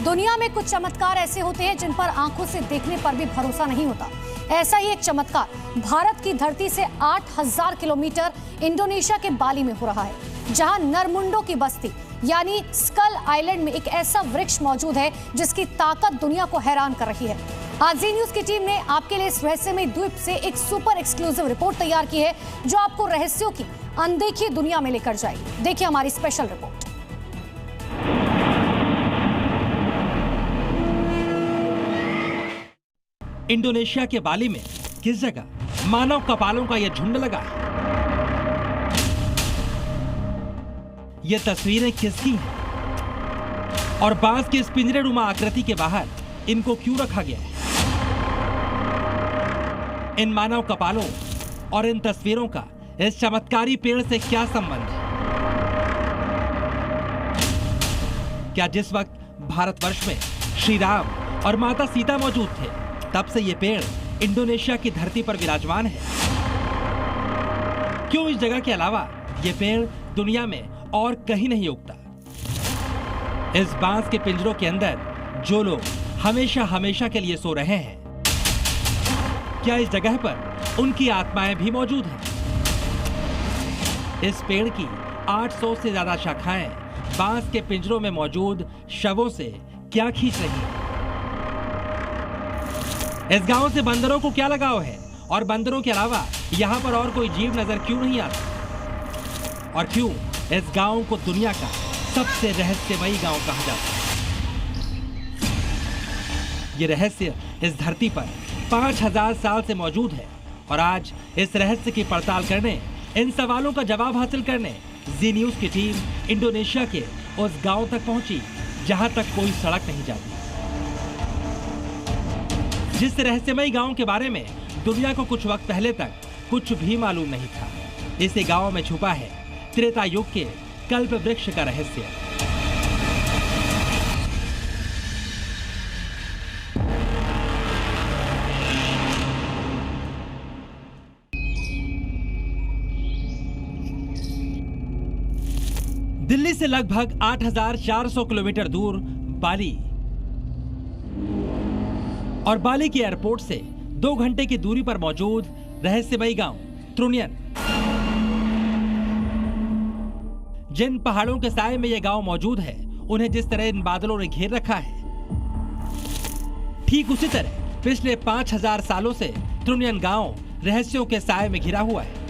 दुनिया में कुछ चमत्कार ऐसे होते हैं जिन पर आंखों से देखने पर भी भरोसा नहीं होता। ऐसा ही एक चमत्कार भारत की धरती से 8000 किलोमीटर इंडोनेशिया के बाली में हो रहा है, जहां नरमुंडों की बस्ती यानी स्कल आइलैंड में एक ऐसा वृक्ष मौजूद है जिसकी ताकत दुनिया को हैरान कर रही है। आज जी न्यूज की टीम ने आपके लिए इस रहस्यमय द्वीप से एक सुपर एक्सक्लूसिव रिपोर्ट तैयार की है, जो आपको रहस्यों की अनदेखी दुनिया में लेकर जाएगी। देखिए हमारी स्पेशल रिपोर्ट। इंडोनेशिया के बाली में किस जगह मानव कपालों का यह झुंड लगा है? ये तस्वीरें किसकी हैं? और बांस के इस पिंजरेनुमा आकृति के बाहर इनको क्यों रखा गया है? इन मानव कपालों और इन तस्वीरों का इस चमत्कारी पेड़ से क्या संबंध है? क्या जिस वक्त भारतवर्ष में श्री राम और माता सीता मौजूद थे, तब से ये पेड़ इंडोनेशिया की धरती पर विराजमान है? क्यों इस जगह के अलावा ये पेड़ दुनिया में और कहीं नहीं उगता? इस बांस के पिंजरों के अंदर जो लोग हमेशा हमेशा के लिए सो रहे हैं, क्या इस जगह पर उनकी आत्माएं भी मौजूद हैं? इस पेड़ की 800 से ज्यादा शाखाएं बांस के पिंजरों में मौजूद शवों से क्या खींच रही हैं? इस गांव से बंदरों को क्या लगाव है? और बंदरों के अलावा यहां पर और कोई जीव नजर क्यों नहीं आता? और क्यों इस गांव को दुनिया का सबसे रहस्यमयी गांव कहा जाता है? ये रहस्य इस धरती पर 5000 साल से मौजूद है और आज इस रहस्य की पड़ताल करने, इन सवालों का जवाब हासिल करने जी न्यूज की टीम इंडोनेशिया के उस गांव तक पहुंची जहां तक कोई सड़क नहीं जाती। जिस रहस्यमयी गांव के बारे में दुनिया को कुछ वक्त पहले तक कुछ भी मालूम नहीं था, इसी गांव में छुपा है त्रेता युग के कल्प वृक्ष का रहस्य। दिल्ली से लगभग 8400 किलोमीटर दूर बाली और बाली के एयरपोर्ट से 2 घंटे की दूरी पर मौजूद रहस्यमयी गांव त्रुनियन। जिन पहाड़ों के साए में यह गांव मौजूद है, उन्हें जिस तरह इन बादलों ने घेर रखा है, ठीक उसी तरह पिछले 5000 सालों से त्रुनियन गांव रहस्यों के साए में घिरा हुआ है।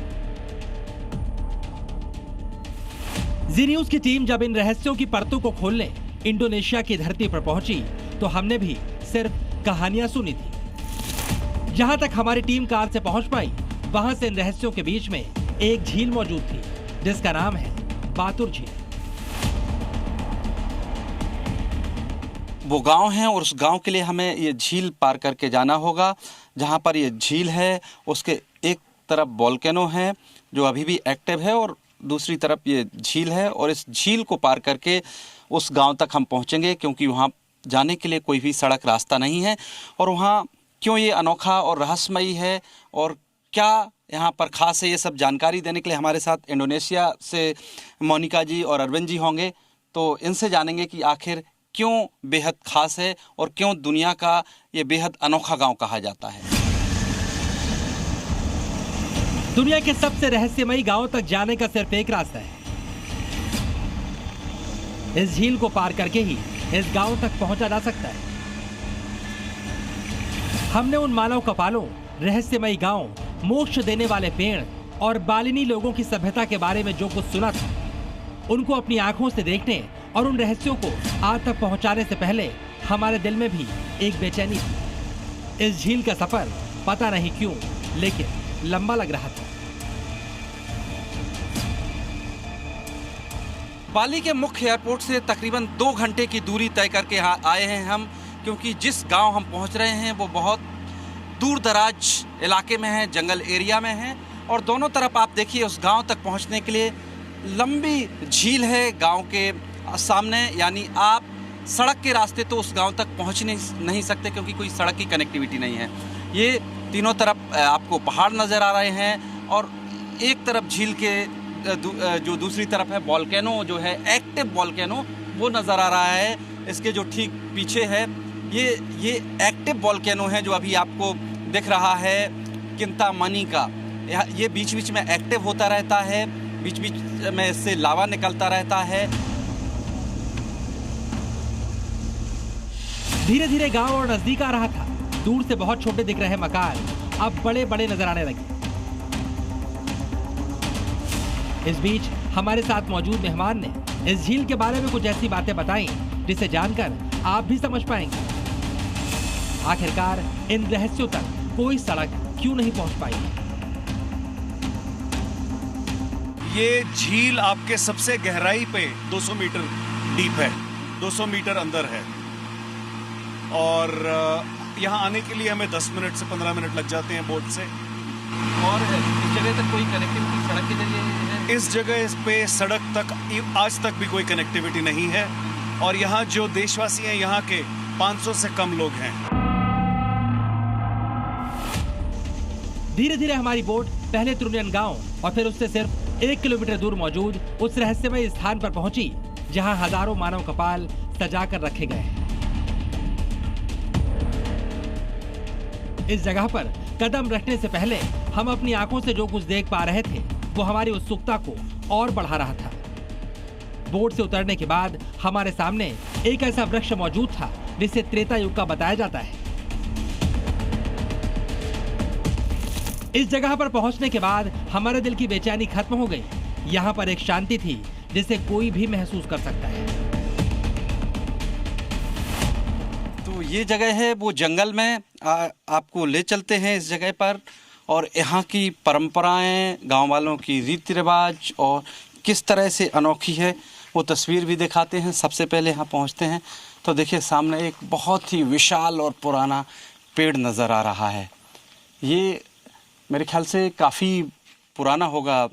जी न्यूज की टीम जब इन रहस्यों की परतों को खोलने इंडोनेशिया की धरती पर पहुंची, तो हमने भी सिर्फ कहानियां सुनी थी। जहां तक हमारी टीम कार से पहुंच पाई, वहां से इन रहस्यों के बीच में एक झील मौजूद थी जिसका नाम है बातुर झील। वो गांव है और उस गांव के लिए हमें ये झील पार करके जाना होगा। जहां पर ये झील है उसके एक तरफ वोल्केनो है जो अभी भी एक्टिव है और दूसरी तरफ ये झील है, और इस झील को पार करके उस गांव तक हम पहुंचेंगे, क्योंकि वहां जाने के लिए कोई भी सड़क रास्ता नहीं है। और वहाँ क्यों ये अनोखा और रहस्यमयी है और क्या यहाँ पर खास है, ये सब जानकारी देने के लिए हमारे साथ इंडोनेशिया से मोनिका जी और अरविंद जी होंगे। तो इनसे जानेंगे कि आखिर क्यों बेहद खास है और क्यों दुनिया का ये बेहद अनोखा गांव कहा जाता है। दुनिया के सबसे रहस्यमयी गांव तक जाने का सिर्फ एक रास्ता है। इस झील को पार करके ही इस गांव तक पहुंचा जा सकता है। हमने उन मानव कपालों, रहस्यमयी गांव, मोक्ष देने वाले पेड़ और बालिनी लोगों की सभ्यता के बारे में जो कुछ सुना था, उनको अपनी आंखों से देखने और उन रहस्यों को आज तक पहुंचाने से पहले हमारे दिल में भी एक बेचैनी थी। इस झील का सफर पता नहीं क्यों लेकिन लंबा लग रहा था। बाली के मुख्य एयरपोर्ट से तकरीबन 2 घंटे की दूरी तय करके यहाँ आए हैं हम, क्योंकि जिस गांव हम पहुँच रहे हैं वो बहुत दूर दराज इलाके में है, जंगल एरिया में है। और दोनों तरफ आप देखिए उस गांव तक पहुँचने के लिए लंबी झील है गांव के सामने, यानी आप सड़क के रास्ते तो उस गांव तक पहुँच नहीं सकते, क्योंकि कोई सड़क की कनेक्टिविटी नहीं है। ये तीनों तरफ आपको पहाड़ नज़र आ रहे हैं और एक तरफ झील के जो दूसरी तरफ है वोल्केनो, जो है एक्टिव वोल्केनो, वो नज़र आ रहा है इसके जो ठीक पीछे है, ये एक्टिव वॉल्केनो है जो अभी आपको दिख रहा है किंतामनी का। ये बीच बीच में एक्टिव होता रहता है, बीच बीच में इससे लावा निकलता रहता है। धीरे धीरे गांव और नजदीक आ रहा था। दूर से बहुत छोटे दिख रहे मकान अब बड़े बड़े नजर आने लगे। इस बीच हमारे साथ मौजूद मेहमान ने इस झील के बारे में कुछ ऐसी बातें बताई जिसे जानकर आप भी समझ पाएंगे आखिरकार इन रहस्यों तक कोई सड़क क्यों नहीं पहुंच पाई। ये झील आपके सबसे गहराई पे 200 मीटर डीप है, 200 मीटर अंदर है और यहाँ आने के लिए हमें 10 मिनट से 15 मिनट लग जाते हैं बोट से। और इस जगह तक कोई कनेक्टिविटी सड़क के जरिए है? इस जगह पे सड़क तक आज तक भी कोई कनेक्टिविटी नहीं है और यहाँ जो देशवासी हैं यहाँ के 500 से कम लोग हैं। धीरे धीरे हमारी बोट पहले त्रुनियन गांव और फिर उससे सिर्फ 1 किलोमीटर दूर मौजूद उस रहस्यमय स्थान पर पहुंची जहां हजारों मानव कपाल सजाकर रखे गए हैं। इस जगह पर कदम रखने से पहले हम अपनी आंखों से जो कुछ देख पा रहे थे वो हमारी उत्सुकता को और बढ़ा रहा था। बोट से उतरने के बाद हमारे सामने एक ऐसा वृक्ष मौजूद था जिसे त्रेता युग का बताया जाता है। इस जगह पर पहुंचने के बाद हमारे दिल की बेचैनी खत्म हो गई। यहाँ पर एक शांति थी जिसे कोई भी महसूस कर सकता है। तो ये जगह है वो जंगल में आपको ले चलते हैं इस जगह पर और यहाँ की परंपराएं, गांव वालों की रीति रिवाज और किस तरह से अनोखी है वो तस्वीर भी दिखाते हैं। सबसे पहले यहाँ पहुँचते हैं तो देखिए सामने एक बहुत ही विशाल और पुराना पेड़ नज़र आ रहा है। ये मेरे ख्याल से काफ़ी पुराना होगा।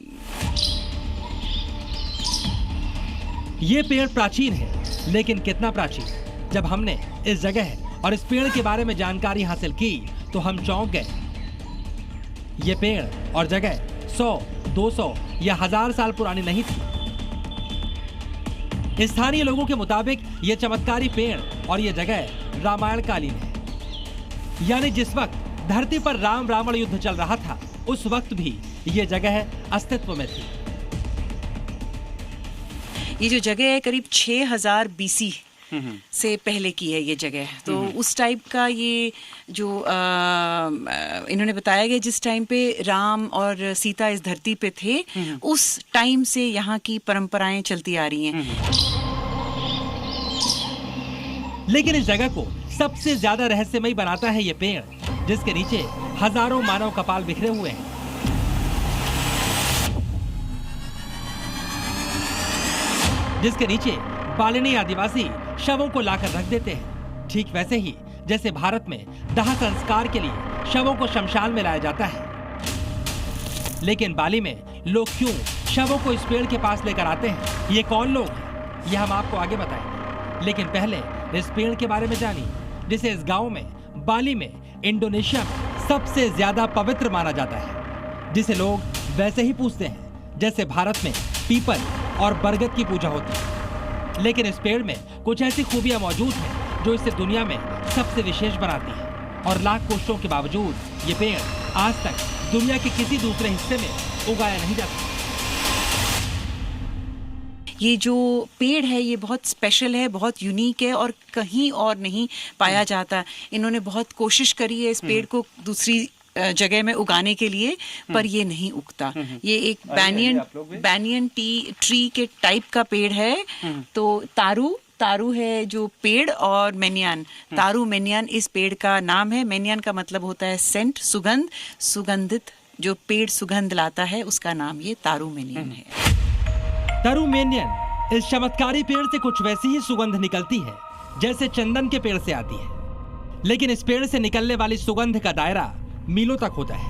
ये पेड़ प्राचीन है, लेकिन कितना प्राचीन। जब हमने इस जगह और इस पेड़ के बारे में जानकारी हासिल की तो हम चौंक गए। ये पेड़ और जगह 100, 200 या 1000 साल पुरानी नहीं थी। स्थानीय लोगों के मुताबिक ये चमत्कारी पेड़ और ये जगह रामायण कालीन है, यानी जिस वक्त धरती पर राम रावण युद्ध चल रहा था उस वक्त भी ये जगह अस्तित्व में थी। ये जो जगह है करीब 6000 BC से पहले की है ये जगह। तो उस टाइप का ये जो इन्होंने बताया गया जिस टाइम पे राम और सीता इस धरती पे थे उस टाइम से यहाँ की परंपराएं चलती आ रही हैं। लेकिन इस जगह को सबसे ज्यादा रहस्यमयी बनाता है ये पेड़ जिसके नीचे हजारों मानव कपाल बिखरे हुए हैं। जिसके नीचे बालिनी आदिवासी शवों को लाकर रख देते हैं, ठीक वैसे ही जैसे भारत में दाह संस्कार के लिए शवों को शमशान में लाया जाता है। लेकिन बाली में लोग क्यों शवों को इस पेड़ के पास लेकर आते हैं, ये कौन लोग हैं, ये हम आपको आगे बताएंगे। लेकिन पहले इस पेड़ के बारे में जानिए जिसे इस गांव में, बाली में, इंडोनेशिया में सबसे ज्यादा पवित्र माना जाता है, जिसे लोग वैसे ही पूजते हैं जैसे भारत में पीपल और बरगद की पूजा होती है। लेकिन इस पेड़ में कुछ ऐसी खूबियां मौजूद हैं जो इसे दुनिया में सबसे विशेष बनाती है और लाख कोशिशों के बावजूद ये पेड़ आज तक दुनिया के किसी दूसरे हिस्से में उगाया नहीं जाता। ये जो पेड़ है ये बहुत स्पेशल है, बहुत यूनिक है और कहीं और नहीं पाया जाता। इन्होंने बहुत कोशिश करी है इस पेड़ को दूसरी जगह में उगाने के लिए पर ये नहीं उगता। ये एक बैनियन ट्री के टाइप का पेड़ है। तो तारू है जो पेड़ और मेनियन, तारू मेनियन इस पेड़ का नाम है। मेनियन का मतलब होता है सेंट, सुगंध, सुगंधित। जो पेड़ सुगंध लाता है उसका नाम ये तारू मेनियन है। तारू मेनियन इस चमत्कारी पेड़ से कुछ वैसी ही सुगंध निकलती है जैसे चंदन के पेड़ से आती है, लेकिन इस पेड़ से निकलने वाली सुगंध का दायरा मीलों तक होता है।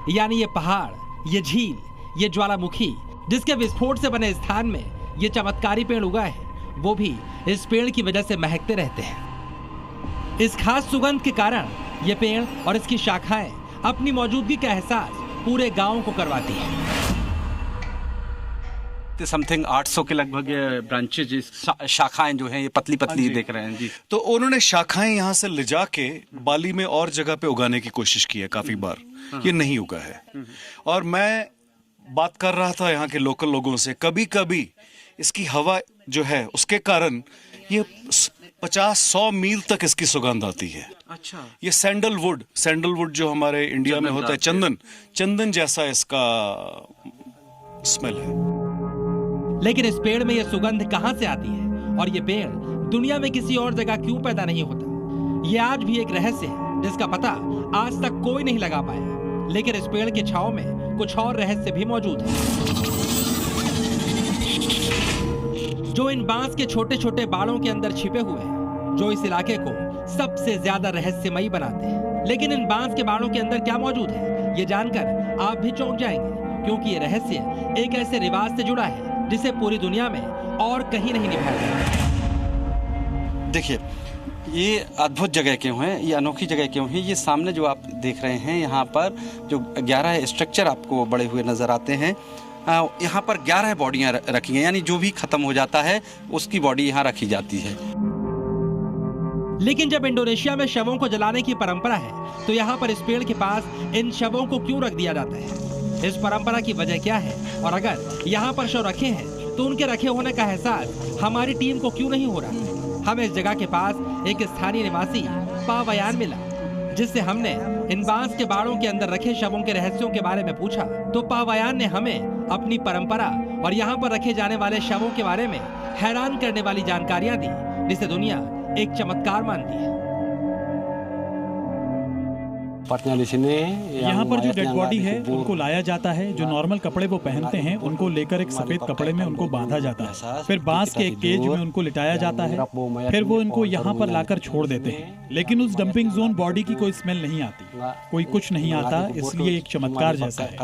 यानी ये पहाड़, ये झील, ये ज्वालामुखी जिसके विस्फोट से बने स्थान में ये चमत्कारी पेड़ उगा है, वो भी इस पेड़ की वजह से महकते रहते हैं। इस खास सुगंध के कारण ये पेड़ और इसकी शाखाएं अपनी मौजूदगी का एहसास पूरे गांव को करवाती है। समथिंग 800 के लगभग ब्रांचेज शाखाएं जो हैं ये पतली पतली देख रहे हैं जी। तो उन्होंने शाखाएं यहाँ से ले जाके बाली में और जगह पे उगाने की कोशिश की है काफी बार, ये नहीं उगा है। और मैं बात कर रहा था यहाँ के लोकल लोगों से, कभी कभी इसकी हवा जो है उसके कारण ये 50-100 मील तक इसकी सुगंध आती है। अच्छा, ये सैंडलवुड जो हमारे इंडिया में होता है, चंदन जैसा इसका स्मेल है। लेकिन इस पेड़ में ये सुगंध कहां से आती है और ये पेड़ दुनिया में किसी और जगह क्यों पैदा नहीं होता? ये आज भी एक रहस्य है जिसका पता आज तक कोई नहीं लगा पाया। लेकिन इस पेड़ के छांव में कुछ और रहस्य भी मौजूद है, जो इन बांस के छोटे छोटे बाड़ों के अंदर छिपे हुए हैं, जो इस इलाके को सबसे ज्यादा रहस्यमयी बनाते हैं। लेकिन इन बांस के बाड़ों के अंदर क्या मौजूद है, ये जानकर आप भी चौंक जाएंगे, क्योंकि ये रहस्य एक ऐसे रिवाज से जुड़ा है जिसे पूरी दुनिया में और कहीं नहीं निभाया गया। देखिए, ये अद्भुत जगह क्यों है, ये अनोखी जगह क्यों है? ये सामने जो आप देख रहे हैं, यहाँ पर जो 11 स्ट्रक्चर आपको बड़े हुए नजर आते हैं, यहाँ पर 11 बॉडियां रखी हैं, यानी जो भी खत्म हो जाता है उसकी बॉडी यहाँ रखी जाती है। लेकिन जब इंडोनेशिया में शवों को जलाने की परंपरा है, तो यहाँ पर इस पेड़ के पास इन शवों को क्यों रख दिया जाता है? इस परंपरा की वजह क्या है? और अगर यहाँ पर शव रखे हैं तो उनके रखे होने का एहसास हमारी टीम को क्यों नहीं हो रहा? हमें इस जगह के पास एक स्थानीय निवासी पावयान मिला, जिससे हमने इन बांस के बाड़ों के अंदर रखे शवों के रहस्यों के बारे में पूछा। तो पावयान ने हमें अपनी परंपरा और यहाँ पर रखे जाने वाले शवों के बारे में हैरान करने वाली जानकारियां दी, जिसे दुनिया एक चमत्कार मानती है। यहाँ पर जो डेड बॉडी है उनको लाया जाता है, जो नॉर्मल कपड़े वो पहनते हैं उनको लेकर एक सफेद कपड़े में उनको बांधा जाता है, फिर बांस के एक केज में उनको लिटाया जाता है, फिर वो इनको यहाँ पर लाकर छोड़ देते हैं। लेकिन उस डंपिंग जोन बॉडी की कोई स्मेल नहीं आती, कोई कुछ नहीं आता, इसलिए एक चमत्कार जैसा है।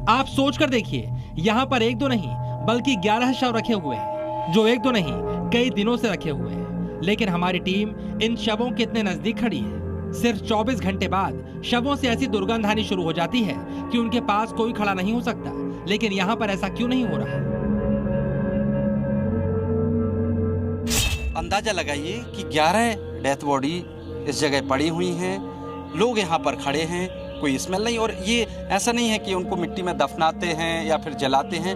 आप सोच कर देखिए, यहाँ पर एक दो नहीं बल्कि 11 शव रखे हुए हैं, जो एक दो नहीं कई दिनों से रखे हुए हैं। लेकिन हमारी टीम इन शवों के इतने नजदीक खड़ी है, सिर्फ 24 घंटे बाद शवों से ऐसी दुर्गंध आनी शुरू हो जाती है कि उनके पास कोई खड़ा नहीं हो सकता। लेकिन यहाँ पर ऐसा क्यों नहीं हो रहा? अंदाजा लगाइए कि 11 डेथ बॉडी इस जगह पड़ी हुई हैं, लोग यहाँ पर खड़े हैं, कोई स्मेल नहीं। और ये ऐसा नहीं है कि उनको मिट्टी में दफनाते हैं या फिर जलाते हैं।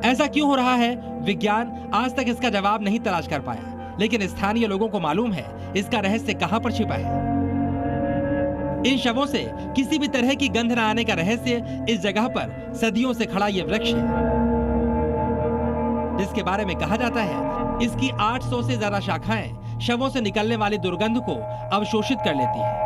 ऐसा क्यों हो रहा है, विज्ञान आज तक इसका जवाब नहीं तलाश कर पाया। लेकिन स्थानीय लोगों को मालूम है इसका रहस्य कहां पर छिपा है। इन शवों से किसी भी तरह की गंध न आने का रहस्य इस जगह पर सदियों से खड़ा ये वृक्ष है, जिसके बारे में कहा जाता है इसकी 800 से ज्यादा शाखाएं शवों से निकलने वाली दुर्गंध को अवशोषित कर लेती है।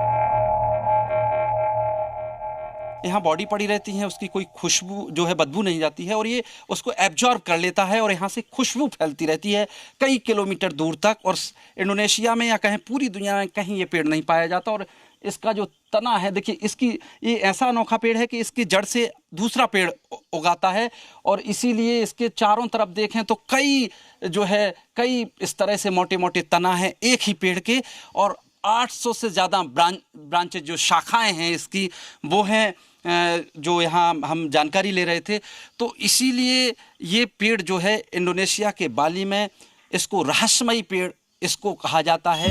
यहाँ बॉडी पड़ी रहती है, उसकी कोई खुशबू जो है बदबू नहीं जाती है, और ये उसको एब्जॉर्ब कर लेता है और यहाँ से खुशबू फैलती रहती है कई किलोमीटर दूर तक। और इंडोनेशिया में या कहीं पूरी दुनिया में कहीं ये पेड़ नहीं पाया जाता। और इसका जो तना है, देखिए, इसकी ये ऐसा अनोखा पेड़ है कि इसकी जड़ से दूसरा पेड़ उगाता है, और इसीलिए इसके चारों तरफ देखें तो कई इस तरह से मोटे मोटे तना हैं एक ही पेड़ के। और 800 से ज़्यादा ब्रांचेज जो शाखाएं हैं इसकी, वो हैं जो यहाँ हम जानकारी ले रहे थे। तो इसीलिए ये पेड़ जो है इंडोनेशिया के बाली में, इसको रहस्यमयी पेड़ इसको कहा जाता है।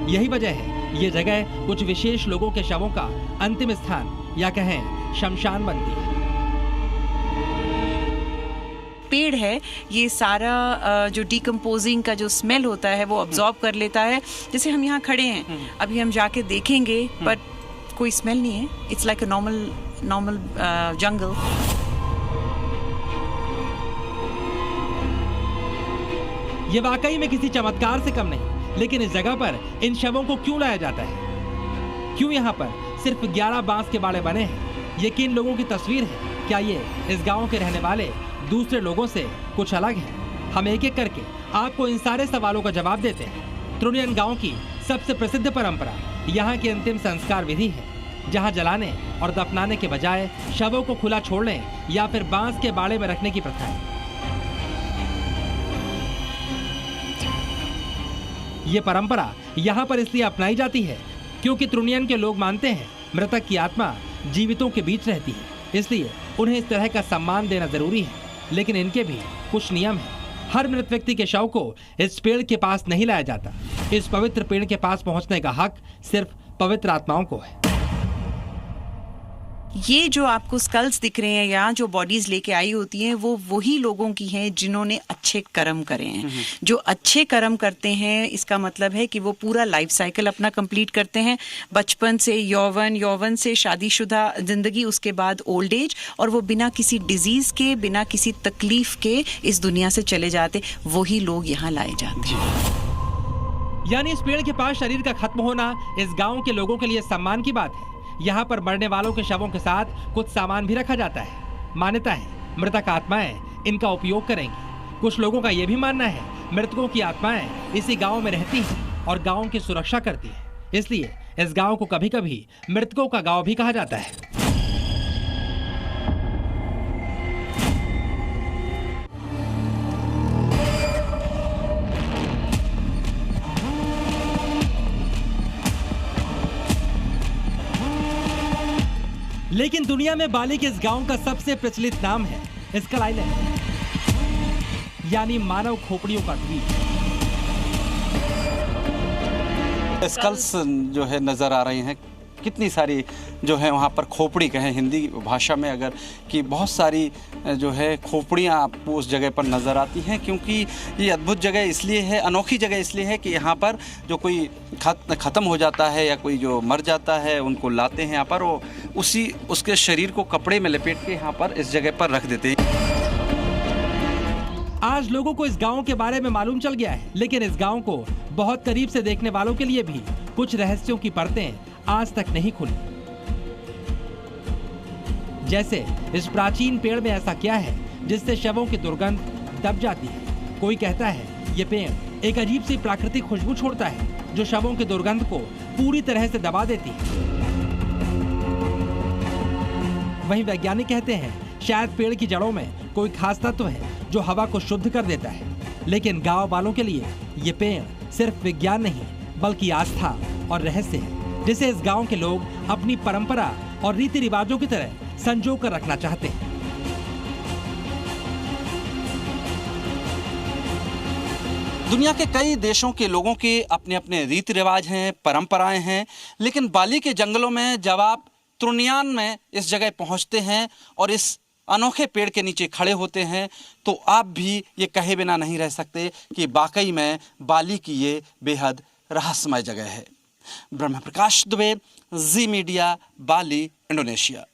यही वजह है ये जगह कुछ विशेष लोगों के शवों का अंतिम स्थान या कहें शमशान बनती है। पेड़ है, ये सारा जो डिकम्पोजिंग का जो स्मेल होता है वो अब्जॉर्ब कर लेता है। जैसे हम यहाँ खड़े हैं, अभी हम जाके देखेंगे पर कोई स्मेल नहीं है। इट्स लाइक अ नॉर्मल जंगल। ये वाकई में किसी चमत्कार से कम नहीं। लेकिन इस जगह पर इन शवों को क्यों लाया जाता है? क्यों यहाँ पर सिर्फ 11 बांस के बाड़े बने हैं? ये किन लोगों की तस्वीर है? क्या ये इस गांव के रहने वाले दूसरे लोगों से कुछ अलग है? हम एक एक करके आपको इन सारे सवालों का जवाब देते हैं। त्रुनियन गांव की सबसे प्रसिद्ध परंपरा यहाँ की अंतिम संस्कार विधि है, जहाँ जलाने और दफनाने के बजाय शवों को खुला छोड़ने या फिर बांस के बाड़े में रखने की प्रथा है। ये परंपरा यहाँ पर इसलिए अपनाई जाती है क्योंकि त्रुनियन के लोग मानते हैं मृतक की आत्मा जीवितों के बीच रहती है, इसलिए उन्हें इस तरह का सम्मान देना जरूरी है। लेकिन इनके भी कुछ नियम हैं। हर मृत व्यक्ति के शव को इस पेड़ के पास नहीं लाया जाता। इस पवित्र पेड़ के पास पहुंचने का हक सिर्फ पवित्र आत्माओं को है। ये जो आपको स्कल्स दिख रहे हैं या जो बॉडीज लेके आई होती हैं, वो वही लोगों की हैं जिन्होंने अच्छे कर्म करे हैं। जो अच्छे कर्म करते हैं, इसका मतलब है कि वो पूरा लाइफ साइकिल अपना कंप्लीट करते हैं, बचपन से यौवन, यौवन से शादीशुदा जिंदगी, उसके बाद ओल्ड एज, और वो बिना किसी डिजीज के, बिना किसी तकलीफ के इस दुनिया से चले जाते। वही लोग यहाँ लाए जाते हैं। यानी इस पेड़ के पास शरीर का खत्म होना इस गांव के लोगों के लिए सम्मान की बात है। यहाँ पर मरने वालों के शवों के साथ कुछ सामान भी रखा जाता है। मान्यता है मृतक आत्माएं इनका उपयोग करेंगी। कुछ लोगों का यह भी मानना है मृतकों की आत्माएं इसी गांव में रहती हैं और गांव की सुरक्षा करती है। इसलिए इस गांव को कभी कभी मृतकों का गांव भी कहा जाता है। लेकिन दुनिया में बाली के इस गांव का सबसे प्रचलित नाम है स्कल आइलैंड, यानी मानव खोपड़ियों का द्वीप। स्कल्स जो है नज़र आ रही हैं, कितनी सारी जो है वहाँ पर खोपड़ी कहें हिंदी भाषा में अगर, कि बहुत सारी जो है खोपड़ियाँ आपको उस जगह पर नज़र आती हैं। क्योंकि ये अद्भुत जगह इसलिए है, अनोखी जगह इसलिए है कि यहाँ पर जो कोई ख़त्म हो जाता है या कोई जो मर जाता है उनको लाते हैं यहाँ पर, वो उसके शरीर को कपड़े में लपेट के यहाँ पर इस जगह पर रख देते हैं। आज लोगों को इस गांव के बारे में मालूम चल गया है, लेकिन इस गांव को बहुत करीब से देखने वालों के लिए भी कुछ रहस्यों की परतें आज तक नहीं खुली। जैसे इस प्राचीन पेड़ में ऐसा क्या है जिससे शवों की दुर्गंध दब जाती है। कोई कहता है ये पेड़ एक अजीब सी प्राकृतिक खुशबू छोड़ता है जो शवों की दुर्गंध को पूरी तरह से दबा देती है। वहीं वैज्ञानिक कहते हैं शायद पेड़ की जड़ों में कोई खास तत्व है जो हवा को शुद्ध कर देता है। लेकिन गांव वालों के लिए ये पेड़ सिर्फ विज्ञान नहीं बल्कि आस्था और रहस्य है, जिसे इस गांव के लोग अपनी परंपरा और रीति रिवाजों की तरह संजो कर रखना चाहते हैं। दुनिया के कई देशों के लोगों के अपने अपने रीति रिवाज हैं, परंपराएं हैं, लेकिन बाली के जंगलों में जब आप त्रुनियान में इस जगह पहुंचते हैं और इस अनोखे पेड़ के नीचे खड़े होते हैं तो आप भी ये कहे बिना नहीं रह सकते कि वाकई में बाली की ये बेहद रहस्यमय जगह है। ब्रह्म प्रकाश दुबे, जी मीडिया, बाली, इंडोनेशिया।